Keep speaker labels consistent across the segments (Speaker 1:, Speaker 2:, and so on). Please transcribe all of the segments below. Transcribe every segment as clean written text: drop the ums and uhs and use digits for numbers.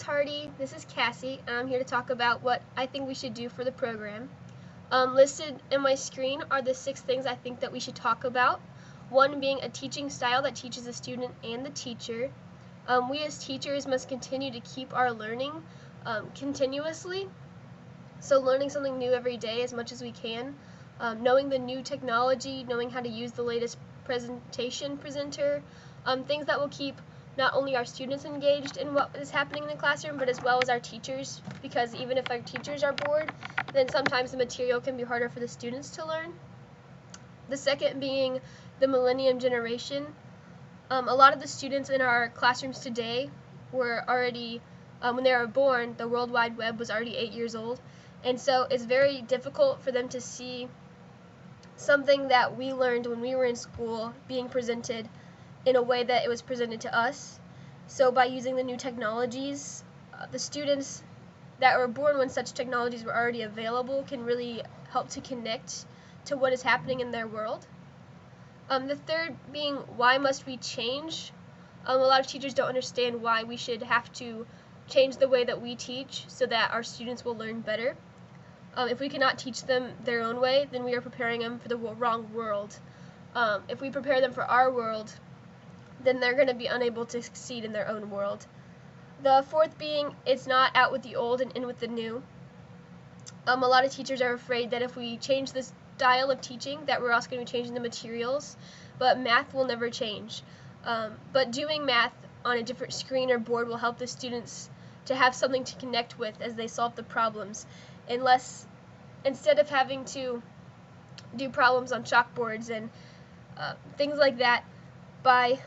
Speaker 1: Hardy. This is Cassie, and I'm here to talk about what I think we should do for the program. Listed in my screen are the 6 things I think that we should talk about. One being a teaching style that teaches the student and the teacher. We as teachers must continue to keep our learning continuously, so learning something new every day as much as we can. Knowing the new technology, knowing how to use the latest presentation presenter, things that will keep not only our students engaged in what is happening in the classroom, but as well as our teachers, because even if our teachers are bored, then sometimes the material can be harder for the students to learn. The second being the millennium generation. A lot of the students in our classrooms today were already, when they were born, the World Wide Web was already 8 years old, and so it's very difficult for them to see something that we learned when we were in school being presented in a way that it was presented to us. So by using the new technologies, the students that were born when such technologies were already available can really help to connect to what is happening in their world. The third being, why must we change? A lot of teachers don't understand why we should have to change the way that we teach so that our students will learn better. If we cannot teach them their own way, then we are preparing them for the wrong world. If we prepare them for our world, then they're going to be unable to succeed in their own world. The fourth being, it's not out with the old and in with the new. A lot of teachers are afraid that if we change the style of teaching, that we're also going to be changing the materials, but math will never change. But doing math on a different screen or board will help the students to have something to connect with as they solve the problems, instead of having to do problems on chalkboards and things like that. By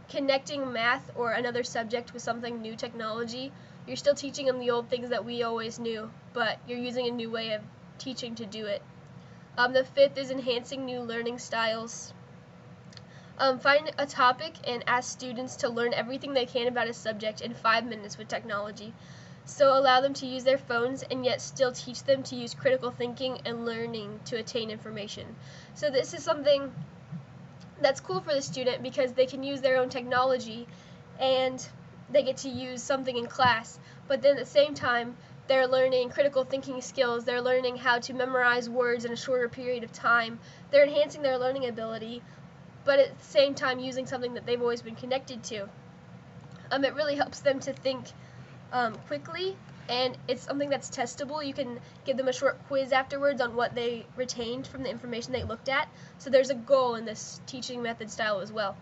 Speaker 1: connecting math or another subject with something new technology, you're still teaching them the old things that we always knew, but you're using a new way of teaching to do it. The fifth is enhancing new learning styles. Find a topic and ask students to learn everything they can about a subject in 5 minutes with technology. So allow them to use their phones and yet still teach them to use critical thinking and learning to attain information. So this is something that's cool for the student because they can use their own technology and they get to use something in class, but then at the same time they're learning critical thinking skills, they're learning how to memorize words in a shorter period of time, they're enhancing their learning ability, but at the same time using something that they've always been connected to. It really helps them to think quickly, and it's something that's testable. You can give them a short quiz afterwards on what they retained from the information they looked at, so there's a goal in this teaching method style as well.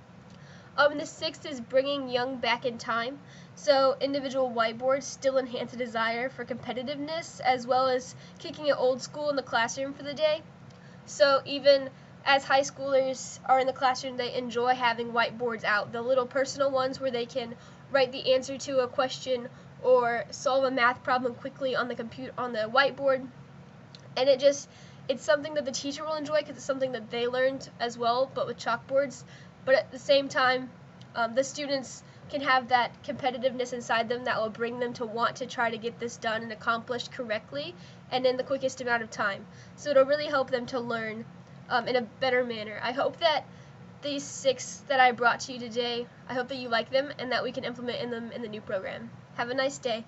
Speaker 1: The sixth is bringing young back in time. So individual whiteboards still enhance a desire for competitiveness as well as kicking it old school in the classroom for the day. So even as high schoolers are in the classroom, they enjoy having whiteboards out, the little personal ones where they can write the answer to a question or solve a math problem quickly on the whiteboard, and it's something that the teacher will enjoy because it's something that they learned as well, but with chalkboards. But at the same time, the students can have that competitiveness inside them that will bring them to want to try to get this done and accomplished correctly and in the quickest amount of time. So it'll really help them to learn in a better manner. I hope that these 6 that I brought to you today, I hope that you like them and that we can implement them in the new program. Have a nice day.